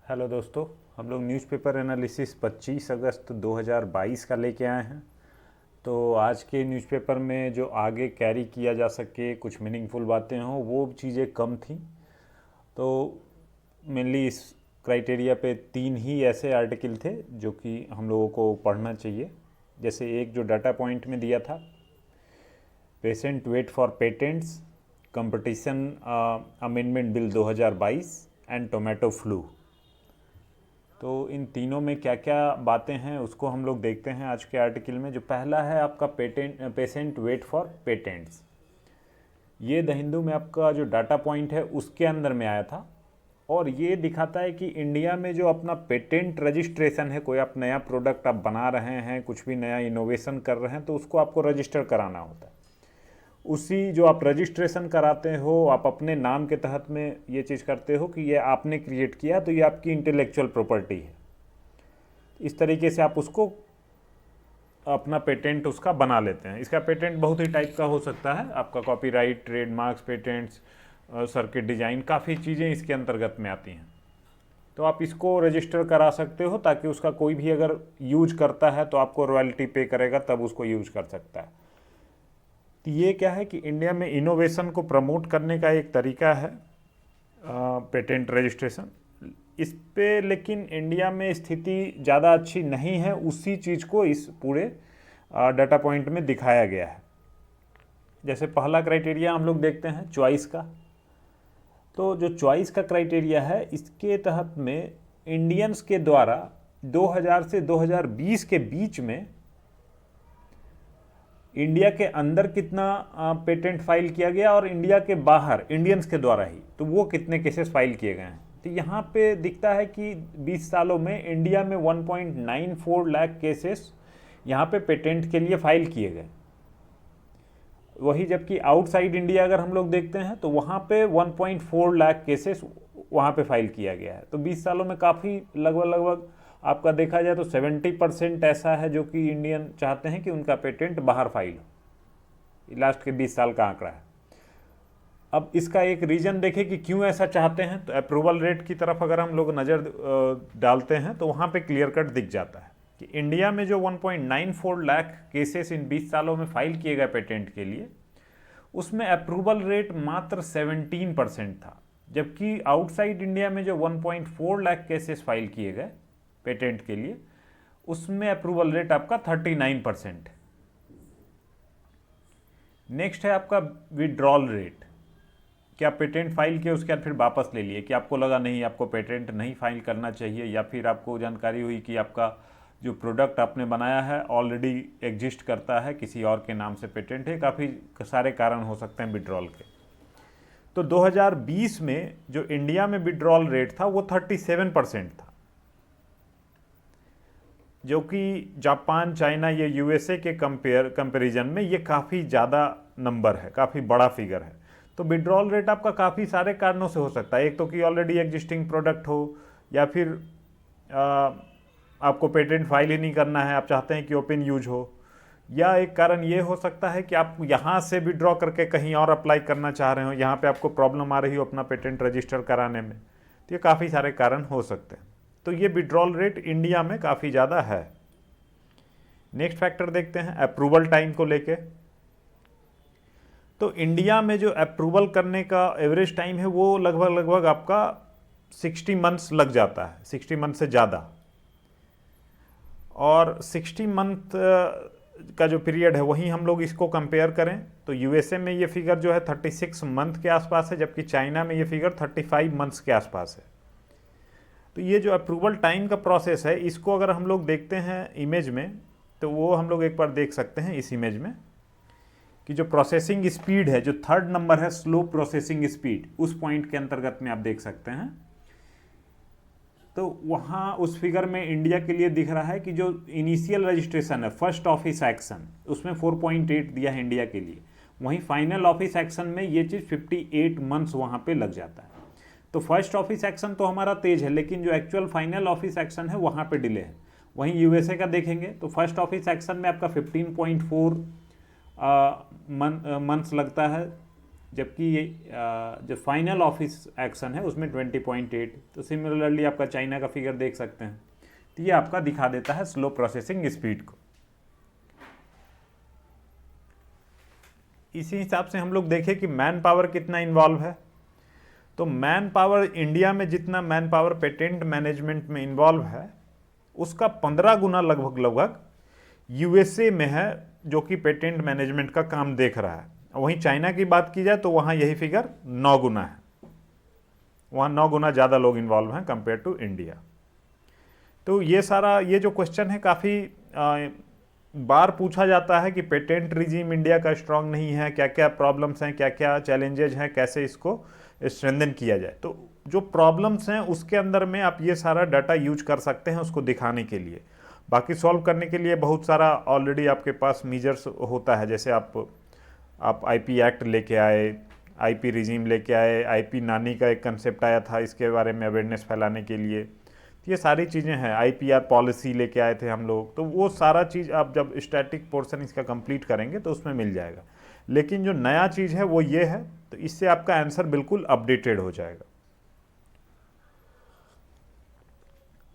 Hello दोस्तों, हम लोग न्यूज़पेपर एनालिसिस 25 अगस्त 2022 का लेके आए हैं। तो आज के न्यूज़पेपर में जो आगे कैरी किया जा सके, कुछ मीनिंगफुल बातें हों, वो चीज़ें कम थी। तो मेनली इस क्राइटेरिया पे 3 ही ऐसे आर्टिकल थे जो कि हम लोगों को पढ़ना चाहिए। जैसे एक जो डाटा पॉइंट में दिया था, patient wait for patents, competition amendment bill 2022 and tomato flu. तो इन तीनों में क्या क्या बातें हैं उसको हम लोग देखते हैं आज के आर्टिकल में। जो पहला है आपका पेशेंट वेट फॉर पेटेंट्स, ये द हिंदू में आपका जो डाटा पॉइंट है उसके अंदर में आया था। और ये दिखाता है कि इंडिया में जो अपना पेटेंट रजिस्ट्रेशन है, कोई आप नया प्रोडक्ट आप बना रहे हैं, कुछ भी नया इनोवेशन कर रहे हैं, तो उसको आपको रजिस्टर कराना होता है। उसी जो आप रजिस्ट्रेशन कराते हो, आप अपने नाम के तहत में ये चीज़ करते हो कि ये आपने क्रिएट किया, तो ये आपकी इंटेलेक्चुअल प्रॉपर्टी है। इस तरीके से आप उसको अपना पेटेंट उसका बना लेते हैं। इसका पेटेंट बहुत ही टाइप का हो सकता है, आपका copyright, trademarks, patents, circuit design, काफ़ी चीज़ें इसके अंतर्गत में आती हैं। तो आप इसको रजिस्टर करा सकते हो ताकि उसका कोई भी अगर यूज करता है तो आपको रॉयल्टी पे करेगा, तब उसको यूज कर सकता है। तो ये क्या है कि इंडिया में इनोवेशन को प्रमोट करने का एक तरीका है पेटेंट रजिस्ट्रेशन। इस पे लेकिन इंडिया में स्थिति ज़्यादा अच्छी नहीं है। उसी चीज़ को इस पूरे डाटा पॉइंट में दिखाया गया है। जैसे पहला क्राइटेरिया हम लोग देखते हैं चॉइस का। तो जो चॉइस का क्राइटेरिया है, इसके तहत में इंडियंस के द्वारा 2000 से 2020 के बीच में इंडिया के अंदर कितना पेटेंट फाइल किया गया और इंडिया के बाहर इंडियंस के द्वारा ही तो वो कितने केसेस फाइल किए गए हैं। तो यहाँ पे दिखता है कि 20 सालों में इंडिया में 1.94 लाख केसेस यहाँ पे पेटेंट के लिए फाइल किए गए। वही जबकि आउटसाइड इंडिया अगर हम लोग देखते हैं तो वहाँ पे 1.4 लाख केसेस वहाँ पे फाइल किया गया है। तो 20 सालों में काफ़ी लगभग आपका देखा जाए तो 70% ऐसा है जो कि इंडियन चाहते हैं कि उनका पेटेंट बाहर फाइल हो। लास्ट के 20 साल का आंकड़ा है। अब इसका एक रीज़न देखें कि क्यों ऐसा चाहते हैं, तो अप्रूवल रेट की तरफ अगर हम लोग नज़र डालते हैं तो वहाँ पे क्लियर कट दिख जाता है कि इंडिया में जो 1.94 लाख केसेस इन 20 सालों में फाइल किए गए पेटेंट के लिए, उसमें अप्रूवल रेट मात्र 17% था। जबकि आउटसाइड इंडिया में जो 1.4 लाख केसेस फाइल किए गए पेटेंट के लिए, उसमें अप्रूवल रेट आपका 39%। नेक्स्ट है आपका विड्रॉल रेट। कि आप पेटेंट फाइल किए उसके बाद फिर वापस ले लिए, कि आपको लगा नहीं आपको पेटेंट नहीं फाइल करना चाहिए, या फिर आपको जानकारी हुई कि आपका जो प्रोडक्ट आपने बनाया है ऑलरेडी एग्जिस्ट करता है, किसी और के नाम से पेटेंट है। काफ़ी सारे कारण हो सकते हैं विड्रॉल के। तो 2020 में जो इंडिया में विड्रॉल रेट था वो 37% था, जो कि जापान, चाइना या यूएसए के कंपेरिजन में ये काफ़ी ज़्यादा नंबर है, काफ़ी बड़ा फिगर है। तो विड्रॉल रेट आपका काफ़ी सारे कारणों से हो सकता है। एक तो कि ऑलरेडी एग्जिस्टिंग प्रोडक्ट हो, या फिर आपको पेटेंट फाइल ही नहीं करना है, आप चाहते हैं कि ओपन यूज हो, या एक कारण ये हो सकता है कि आप यहाँ से विड्रॉ करके कहीं और अप्लाई करना चाह रहे हो, यहाँ पे आपको प्रॉब्लम आ रही हो अपना पेटेंट रजिस्टर कराने में। तो ये काफ़ी सारे कारण हो सकते हैं। तो ये विड्रॉल रेट इंडिया में काफ़ी ज़्यादा है। नेक्स्ट फैक्टर देखते हैं अप्रूवल टाइम को लेके। तो इंडिया में जो अप्रूवल करने का एवरेज टाइम है वो लगभग आपका 60 मंथ्स लग जाता है, 60 मंथ से ज़्यादा। और 60 मंथ का जो पीरियड है वहीं हम लोग इसको कंपेयर करें तो यूएसए में ये फिगर जो है 36 मंथ के आसपास है, जबकि चाइना में ये फिगर 35 मंथ्स के आसपास है। तो ये जो अप्रूवल टाइम का प्रोसेस है, इसको अगर हम लोग देखते हैं इमेज में, तो वो हम लोग एक बार देख सकते हैं इस इमेज में कि जो प्रोसेसिंग स्पीड है, जो थर्ड नंबर है स्लो प्रोसेसिंग स्पीड, उस पॉइंट के अंतर्गत में आप देख सकते हैं। तो वहाँ उस फिगर में इंडिया के लिए दिख रहा है कि जो इनिशियल रजिस्ट्रेशन है, फर्स्ट ऑफिस एक्शन, उसमें 4.8 दिया है इंडिया के लिए। वहीं फाइनल ऑफिस एक्शन में ये चीज़ 58 मंथ्स वहाँ पे लग जाता है। तो फर्स्ट ऑफिस एक्शन तो हमारा तेज है, लेकिन जो एक्चुअल फाइनल ऑफिस एक्शन है वहाँ पे डिले है। वहीं यूएसए का देखेंगे तो फर्स्ट ऑफिस एक्शन में आपका 15.4 मंथ्स लगता है, जबकि ये जो फाइनल ऑफिस एक्शन है उसमें 20.8। तो सिमिलरली आपका चाइना का फिगर देख सकते हैं। तो ये आपका दिखा देता है स्लो प्रोसेसिंग स्पीड को। इसी हिसाब से हम लोग देखें कि मैन पावर कितना इन्वॉल्व है। तो मैन पावर इंडिया में जितना मैन पावर पेटेंट मैनेजमेंट में इन्वॉल्व है उसका 15 गुना लगभग यूएसए में है, जो कि पेटेंट मैनेजमेंट का काम देख रहा है। वहीं चाइना की बात की जाए तो वहाँ यही फिगर 9 गुना है, वहाँ 9 गुना ज़्यादा लोग इन्वॉल्व हैं कंपेयर टू इंडिया। तो ये सारा ये जो क्वेश्चन है काफ़ी बार पूछा जाता है कि पेटेंट रिजीम इंडिया का स्ट्रांग नहीं है, क्या क्या प्रॉब्लम्स हैं, क्या क्या चैलेंजेज हैं, कैसे इसको स्ट्रेंथन किया जाए। तो जो प्रॉब्लम्स हैं उसके अंदर में आप ये सारा डाटा यूज कर सकते हैं उसको दिखाने के लिए। बाकी सॉल्व करने के लिए बहुत सारा ऑलरेडी आपके पास मीजर्स होता है, जैसे आप आईपी एक्ट लेके आए, आईपी रिजीम लेके आए, आईपी नानी का एक कंसेप्ट आया था इसके बारे में अवेयरनेस फैलाने के लिए। तो ये सारी चीज़ें हैं, आईपीआर पॉलिसी लेके आए थे हम लोग। तो वो सारा चीज़ आप जब स्टैटिक पोर्शन इसका कंप्लीट करेंगे तो उसमें मिल जाएगा। लेकिन जो नया चीज़ है वो ये है, तो इससे आपका आंसर बिल्कुल अपडेटेड हो जाएगा।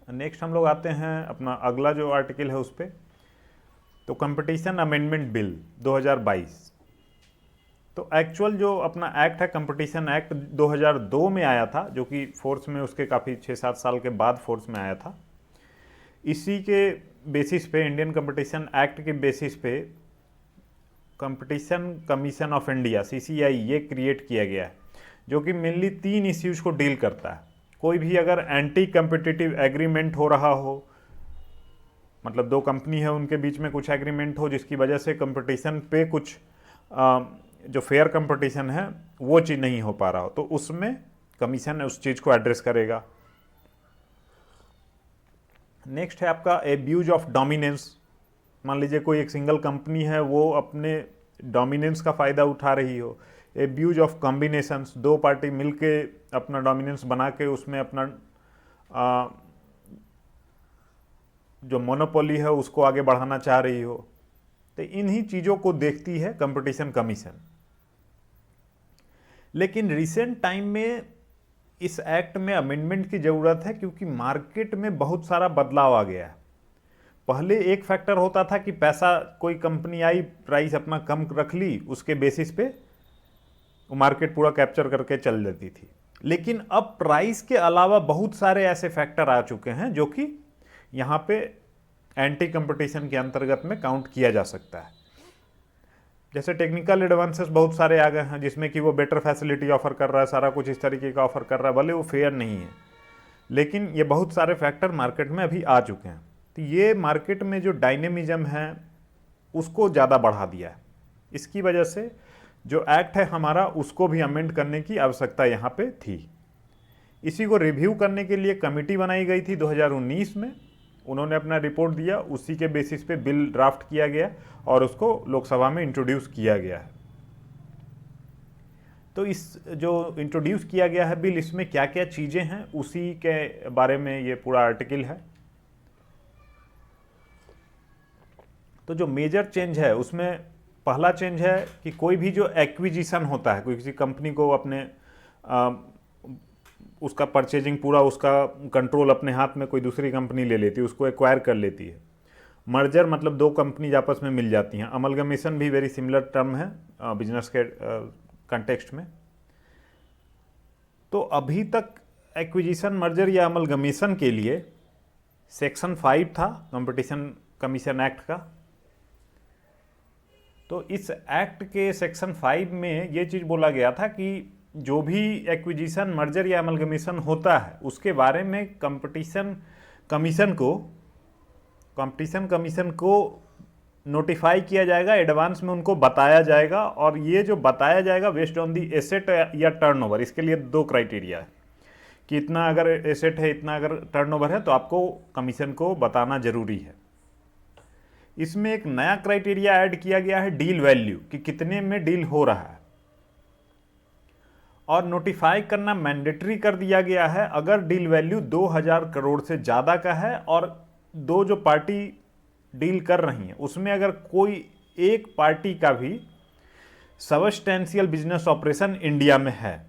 नेक्स्ट हम लोग आते हैं अपना अगला जो आर्टिकल है उस पर। तो कंपटीशन अमेंडमेंट बिल 2022। तो एक्चुअल जो अपना एक्ट है कंपटीशन एक्ट 2002 में आया था, जो कि फोर्स में उसके काफ़ी 6-7 साल के बाद फोर्स में आया था। इसी के बेसिस पे, इंडियन कंपटीशन एक्ट के बेसिस पे competition commission of India CCI ये क्रिएट किया गया है, जो कि मेनली 3 इश्यूज को डील करता है। कोई भी अगर एंटी कम्पिटिटिव एग्रीमेंट हो रहा हो, मतलब 2 कंपनी है उनके बीच में कुछ एग्रीमेंट हो जिसकी वजह से कंपटीशन पे कुछ जो फेयर कंपटीशन है वो चीज़ नहीं हो पा रहा हो, तो उसमें कमीशन उस चीज़ को एड्रेस करेगा। नेक्स्ट है आपका एब्यूज ऑफ डोमिनेंस। मान लीजिए कोई एक सिंगल कंपनी है, वो अपने डोमिनेंस का फ़ायदा उठा रही हो। एब्यूज ऑफ कॉम्बिनेशंस, 2 पार्टी मिलके अपना डोमिनेंस बना के उसमें अपना जो मोनोपोली है उसको आगे बढ़ाना चाह रही हो। तो इन्हीं चीज़ों को देखती है कंपटीशन कमीशन। लेकिन रिसेंट टाइम में इस एक्ट में अमेंडमेंट की ज़रूरत है, क्योंकि मार्केट में बहुत सारा बदलाव आ गया है। पहले एक फैक्टर होता था कि पैसा, कोई कंपनी आई, प्राइस अपना कम रख ली, उसके बेसिस पे वो मार्केट पूरा कैप्चर करके चल देती थी। लेकिन अब प्राइस के अलावा बहुत सारे ऐसे फैक्टर आ चुके हैं जो कि यहाँ पे एंटी कंपटीशन के अंतर्गत में काउंट किया जा सकता है। जैसे टेक्निकल एडवांसेस बहुत सारे आ गए हैं, जिसमें कि वो बेटर फैसिलिटी ऑफर कर रहा है, सारा कुछ इस तरीके का ऑफर कर रहा है, भले वो फेयर नहीं है, लेकिन ये बहुत सारे फैक्टर मार्केट में अभी आ चुके हैं। तो ये मार्केट में जो डायनेमिज्म है उसको ज़्यादा बढ़ा दिया है। इसकी वजह से जो एक्ट है हमारा उसको भी अमेंड करने की आवश्यकता यहाँ पे थी। इसी को रिव्यू करने के लिए कमेटी बनाई गई थी 2019 में। उन्होंने अपना रिपोर्ट दिया, उसी के बेसिस पे बिल ड्राफ्ट किया गया और उसको लोकसभा में इंट्रोड्यूस किया गया है। तो इस जो इंट्रोड्यूस किया गया है बिल, इसमें क्या क्या चीज़ें हैं उसी के बारे में ये पूरा आर्टिकल है। तो जो मेजर चेंज है उसमें पहला चेंज है कि कोई भी जो एक्विजिशन होता है, कोई किसी कंपनी को अपने उसका परचेजिंग पूरा, उसका कंट्रोल अपने हाथ में कोई दूसरी कंपनी ले लेती है, उसको एक्वायर कर लेती है। मर्जर मतलब 2 कंपनी आपस में मिल जाती हैं। अमलगमेशन भी वेरी सिमिलर टर्म है बिजनेस के कंटेक्स्ट में। तो अभी तक एक्विजिशन, मर्जर या अमलगमेशन के लिए सेक्शन 5 था कंपटीशन कमीशन एक्ट का। तो इस एक्ट के सेक्शन 5 में ये चीज़ बोला गया था कि जो भी एक्विजिशन, मर्जर या अमलगमेशन होता है उसके बारे में कंपटीशन कमीशन को नोटिफाई किया जाएगा, एडवांस में उनको बताया जाएगा। और ये जो बताया जाएगा बेस्ड ऑन दी एसेट या टर्नओवर। इसके लिए 2 क्राइटेरिया है कि इतना अगर एसेट है, इतना अगर टर्नओवर है तो आपको कमीशन को बताना जरूरी है। इसमें एक नया क्राइटेरिया ऐड किया गया है, डील वैल्यू, कि कितने में डील हो रहा है। और नोटिफाई करना मैंडेटरी कर दिया गया है अगर डील वैल्यू 2000 करोड़ से ज़्यादा का है और 2 जो पार्टी डील कर रही हैं उसमें अगर कोई एक पार्टी का भी सबस्टेंशियल बिजनेस ऑपरेशन इंडिया में है,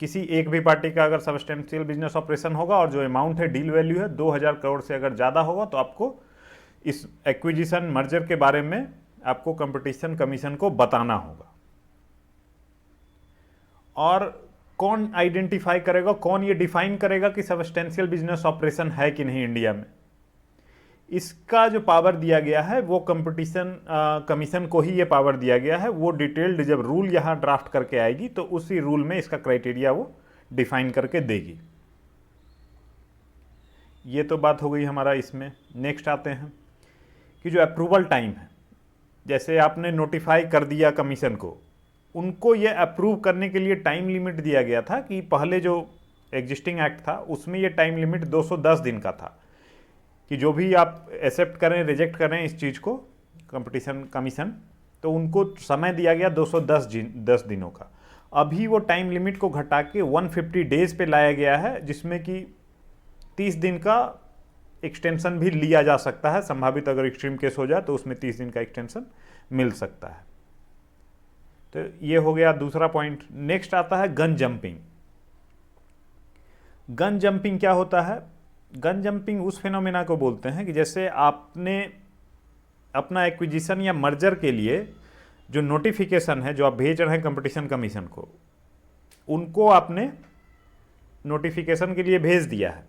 किसी एक भी पार्टी का अगर सबस्टेंशियल बिजनेस ऑपरेशन होगा और जो अमाउंट है, डील वैल्यू है 2000 करोड़ से अगर ज़्यादा होगा, तो आपको इस एक्विजिशन मर्जर के बारे में आपको कंपटीशन कमीशन को बताना होगा। और कौन आइडेंटिफाई करेगा, कौन ये डिफाइन करेगा कि सबस्टेंशियल बिजनेस ऑपरेशन है कि नहीं इंडिया में, इसका जो पावर दिया गया है वो कंपटीशन कमीशन को ही ये पावर दिया गया है। वो डिटेल्ड जब रूल यहाँ ड्राफ्ट करके आएगी तो उसी रूल में इसका क्राइटेरिया वो डिफाइन करके देगी। ये तो बात हो गई हमारा इसमें। नेक्स्ट आते हैं कि जो अप्रूवल टाइम है, जैसे आपने नोटिफाई कर दिया कमीशन को, उनको ये अप्रूव करने के लिए टाइम लिमिट दिया गया था कि पहले जो एग्जिस्टिंग एक्ट था उसमें ये टाइम लिमिट 210 दिन का था कि जो भी आप एक्सेप्ट करें, रिजेक्ट करें इस चीज़ को, कंपटीशन कमीशन, तो उनको समय दिया गया 210 दिनों का। अभी वो टाइम लिमिट को घटा के 150 डेज पे लाया गया है, जिसमें कि 30 दिन का एक्सटेंशन भी लिया जा सकता है। संभावित अगर एक्सट्रीम केस हो जाए तो उसमें 30 दिन का एक्सटेंशन मिल सकता है। तो ये हो गया दूसरा पॉइंट। नेक्स्ट आता है गन जंपिंग। गन जंपिंग क्या होता है? गन जंपिंग उस फिनोमेना को बोलते हैं कि जैसे आपने अपना एक्विजिशन या मर्जर के लिए जो नोटिफिकेशन है जो आप भेज रहे हैं कंपटीशन कमीशन को, उनको आपने नोटिफिकेशन के लिए भेज दिया है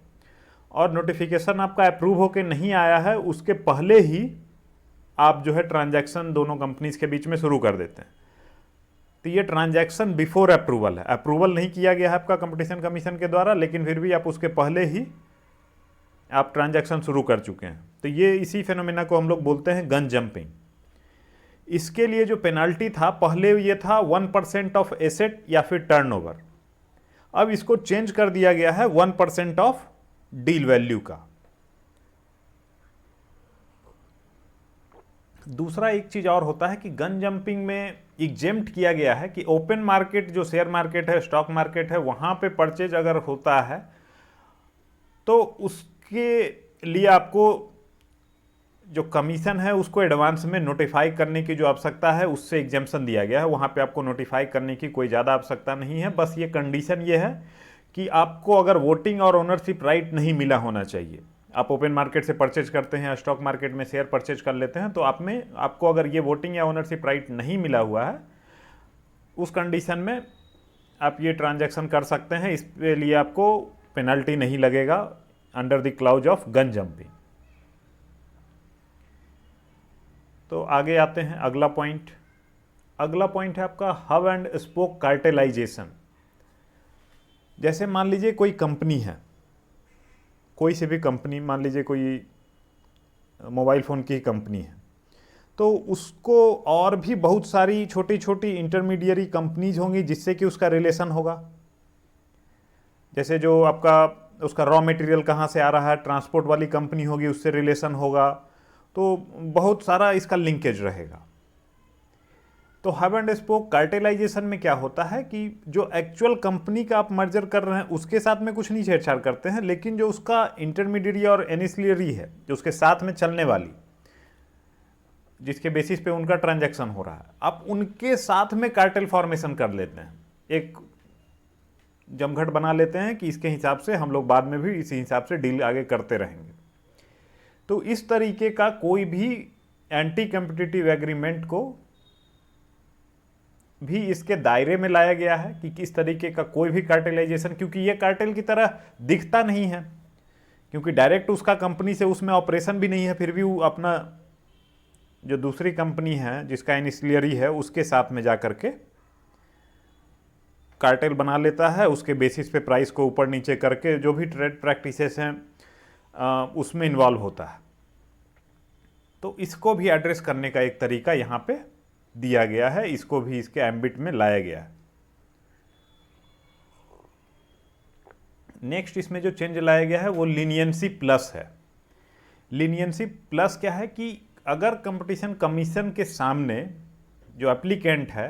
और नोटिफिकेशन आपका अप्रूव होकर नहीं आया है, उसके पहले ही आप जो है ट्रांजैक्शन दोनों कंपनीज के बीच में शुरू कर देते हैं। तो ये ट्रांजैक्शन बिफोर अप्रूवल है, अप्रूवल नहीं किया गया है आपका कंपटीशन कमीशन के द्वारा, लेकिन फिर भी आप उसके पहले ही आप ट्रांजैक्शन शुरू कर चुके हैं। तो ये इसी फिनोमेना को हम लोग बोलते हैं गन जंपिंग। इसके लिए जो पेनाल्टी था, पहले ये था 1% ऑफ एसेट या फिर टर्नओवर, अब इसको चेंज कर दिया गया है 1% ऑफ डील वैल्यू का। दूसरा एक चीज और होता है कि गन जंपिंग में एग्जेम्प्ट किया गया है कि ओपन मार्केट जो शेयर मार्केट है, स्टॉक मार्केट है, वहां पे परचेज अगर होता है तो उसके लिए आपको जो कमीशन है उसको एडवांस में नोटिफाई करने की जो आवश्यकता है उससे एग्जेम्पशन दिया गया है। वहाँ पे आपको नोटिफाई करने की कोई ज़्यादा आवश्यकता नहीं है। बस ये कंडीशन ये है कि आपको अगर वोटिंग और ओनरशिप राइट नहीं मिला होना चाहिए। आप ओपन मार्केट से परचेज करते हैं, स्टॉक मार्केट में शेयर परचेज कर लेते हैं, तो आपको अगर ये वोटिंग या ओनरशिप राइट नहीं मिला हुआ है, उस कंडीशन में आप ये ट्रांजैक्शन कर सकते हैं। इसके लिए आपको पेनल्टी नहीं लगेगा under the clause of gun jumping. तो आगे आते हैं अगला पॉइंट। अगला पॉइंट है आपका हब एंड स्पोक कार्टेलाइजेशन। जैसे मान लीजिए कोई कंपनी है, कोई सी भी कंपनी, मान लीजिए कोई मोबाइल फ़ोन की कंपनी है, तो उसको और भी बहुत सारी छोटी छोटी इंटरमीडियरी कंपनीज होंगी जिससे कि उसका रिलेशन होगा। जैसे जो आपका उसका रॉ मटेरियल कहाँ से आ रहा है, ट्रांसपोर्ट वाली कंपनी होगी, उससे रिलेशन होगा, तो बहुत सारा इसका लिंकेज रहेगा। तो हब एंड स्पोक कार्टेलाइजेशन में क्या होता है कि जो एक्चुअल कंपनी का आप मर्जर कर रहे हैं उसके साथ में कुछ नहीं छेड़छाड़ करते हैं, लेकिन जो उसका इंटरमीडिएरी और एनिसिलरी है, जो उसके साथ में चलने वाली, जिसके बेसिस पे उनका ट्रांजैक्शन हो रहा है, आप उनके साथ में कार्टेल फॉर्मेशन कर लेते हैं, एक जमघट बना लेते हैं कि इसके हिसाब से हम लोग बाद में भी इसी हिसाब से डील आगे करते रहेंगे। तो इस तरीके का कोई भी एंटी कॉम्पिटिटिव एग्रीमेंट को भी इसके दायरे में लाया गया है कि किस तरीके का कोई भी कार्टेलाइजेशन, क्योंकि ये कार्टेल की तरह दिखता नहीं है, क्योंकि डायरेक्ट उसका कंपनी से उसमें ऑपरेशन भी नहीं है, फिर भी वो अपना जो दूसरी कंपनी है जिसका एनिसिलरी है उसके साथ में जा करके कार्टेल बना लेता है। उसके बेसिस पे प्राइस को ऊपर नीचे करके जो भी ट्रेड प्रैक्टिसेस हैं उसमें इन्वॉल्व होता है। तो इसको भी एड्रेस करने का एक तरीका यहाँ पे दिया गया है, इसको भी इसके एम्बिट में लाया गया है। नेक्स्ट इसमें जो चेंज लाया गया है वो लीनियंसी प्लस है। लीनियंसी प्लस क्या है कि अगर कंपटीशन कमीशन के सामने जो एप्लीकेंट है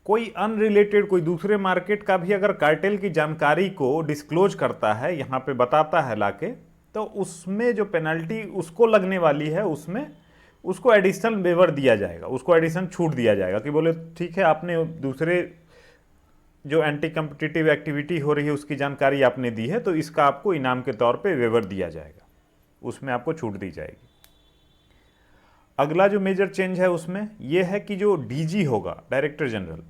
कोई अनरिलेटेड, कोई दूसरे मार्केट का भी अगर कार्टेल की जानकारी को डिस्क्लोज करता है, यहाँ पे बताता है लाके, तो उसमें जो पेनल्टी उसको लगने वाली है उसमें उसको एडिशनल वेवर दिया जाएगा, उसको एडिशनल छूट दिया जाएगा कि बोले ठीक है आपने दूसरे जो एंटी कम्पिटिटिव एक्टिविटी हो रही है उसकी जानकारी आपने दी है, तो इसका आपको इनाम के तौर पे वेवर दिया जाएगा, उसमें आपको छूट दी जाएगी। अगला जो मेजर चेंज है उसमें यह है कि जो डीजी होगा, डायरेक्टर जनरल,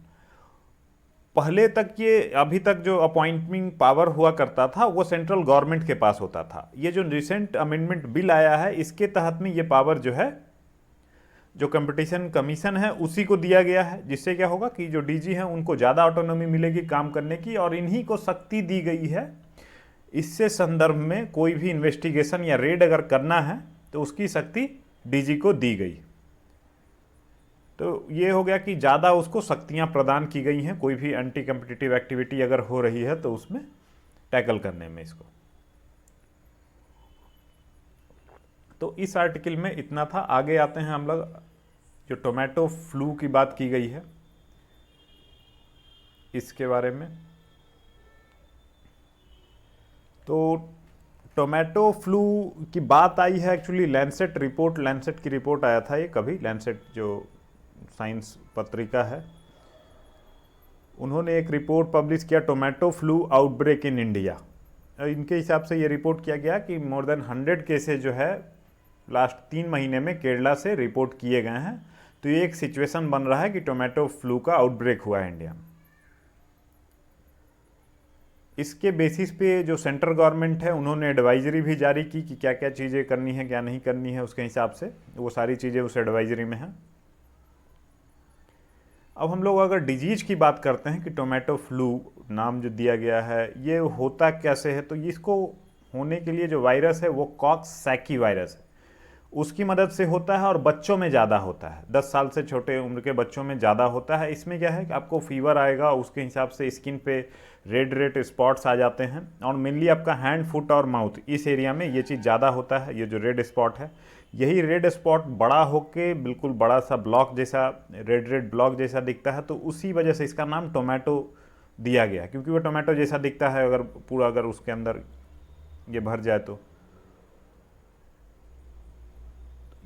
पहले तक ये अभी तक जो अपॉइंटमेंट पावर हुआ करता था वो सेंट्रल गवर्नमेंट के पास होता था। ये जो रिसेंट अमेंडमेंट बिल आया है इसके तहत में ये पावर जो है जो कंपटीशन कमीशन है उसी को दिया गया है, जिससे क्या होगा कि जो डीजी हैं उनको ज़्यादा ऑटोनॉमी मिलेगी काम करने की, और इन्हीं को शक्ति दी गई है इससे संदर्भ में कोई भी इन्वेस्टिगेशन या रेड अगर करना है तो उसकी शक्ति डीजी को दी गई। तो ये हो गया कि ज़्यादा उसको शक्तियाँ प्रदान की गई हैं, कोई भी एंटी कम्पिटिटिव एक्टिविटी अगर हो रही है तो उसमें टैकल करने में इसको। तो इस आर्टिकल में इतना था। आगे आते हैं हम लोग, जो टोमेटो फ्लू की बात की गई है इसके बारे में। तो टोमेटो फ्लू की बात आई है एक्चुअली लैंसेट रिपोर्ट, लैंसेट की रिपोर्ट आया था ये कभी, लैंसेट जो साइंस पत्रिका है, उन्होंने एक रिपोर्ट पब्लिश किया tomato flu outbreak in India. इनके हिसाब से ये रिपोर्ट किया गया कि मोर देन 100 केसेज जो है लास्ट 3 महीने में केरला से रिपोर्ट किए गए हैं। तो ये एक सिचुएशन बन रहा है कि टोमेटो फ्लू का आउटब्रेक हुआ है इंडिया में। इसके बेसिस पे जो सेंट्रल गवर्नमेंट है उन्होंने एडवाइजरी भी जारी की कि क्या क्या चीज़ें करनी है क्या नहीं करनी है, उसके हिसाब से वो सारी चीज़ें उस एडवाइजरी में हैं। अब हम लोग अगर डिजीज की बात करते हैं कि टोमेटो फ्लू नाम जो दिया गया है ये होता कैसे है, तो इसको होने के लिए जो वायरस है वो कॉक्ससैकी वायरस है, उसकी मदद से होता है और बच्चों में ज़्यादा होता है, 10 साल से छोटे उम्र के बच्चों में ज़्यादा होता है। इसमें क्या है कि आपको फीवर आएगा, उसके हिसाब से स्किन पे रेड रेड स्पॉट्स आ जाते हैं, और मेनली आपका हैंड, फुट और माउथ इस एरिया में ये चीज़ ज़्यादा होता है। ये जो रेड स्पॉट है, यही रेड स्पॉट बड़ा होके बिल्कुल बड़ा सा ब्लॉक जैसा, रेड रेड ब्लॉक जैसा दिखता है, तो उसी वजह से इसका नाम टोमेटो दिया गया, क्योंकि वो टोमेटो जैसा दिखता है अगर पूरा अगर उसके अंदर ये भर जाए तो।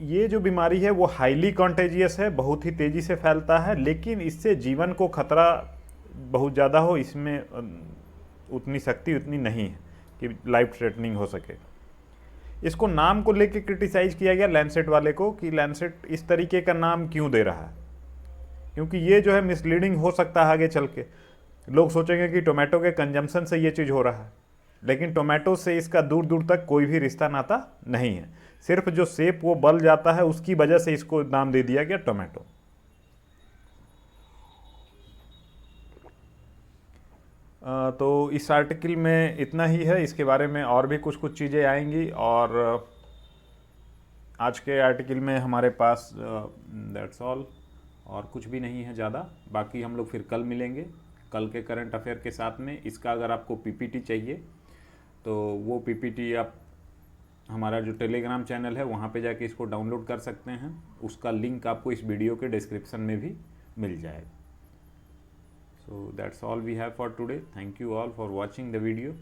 ये जो बीमारी है वो हाईली कॉन्टेजियस है, बहुत ही तेज़ी से फैलता है, लेकिन इससे जीवन को खतरा बहुत ज़्यादा हो इसमें उतनी शक्ति उतनी नहीं है कि लाइफ थ्रेटनिंग हो सके। इसको नाम को लेके क्रिटिसाइज किया गया लैंसेट वाले को कि लैंसेट इस तरीके का नाम क्यों दे रहा है, क्योंकि ये जो है मिसलीडिंग हो सकता है आगे चल के। लोग सोचेंगे कि टोमेटो के कंजम्पशन से ये चीज़ हो रहा है, लेकिन टोमेटो से इसका दूर दूर तक कोई भी रिश्ता नाता नहीं है, सिर्फ जो सेप वो बल जाता है उसकी वजह से इसको नाम दे दिया गया टोमेटो। तो इस आर्टिकल में इतना ही है, इसके बारे में और भी कुछ कुछ चीज़ें आएंगी, और आज के आर्टिकल में हमारे पास दैट्स ऑल, और कुछ भी नहीं है ज़्यादा। बाकी हम लोग फिर कल मिलेंगे, कल के करंट अफेयर के साथ में। इसका अगर आपको पीपीटी चाहिए तो वो पीपीटी आप हमारा जो टेलीग्राम चैनल है वहाँ पे जाके इसको डाउनलोड कर सकते हैं, उसका लिंक आपको इस वीडियो के डिस्क्रिप्शन में भी मिल जाएगा। So that's all we have for today. Thank you all for watching the video.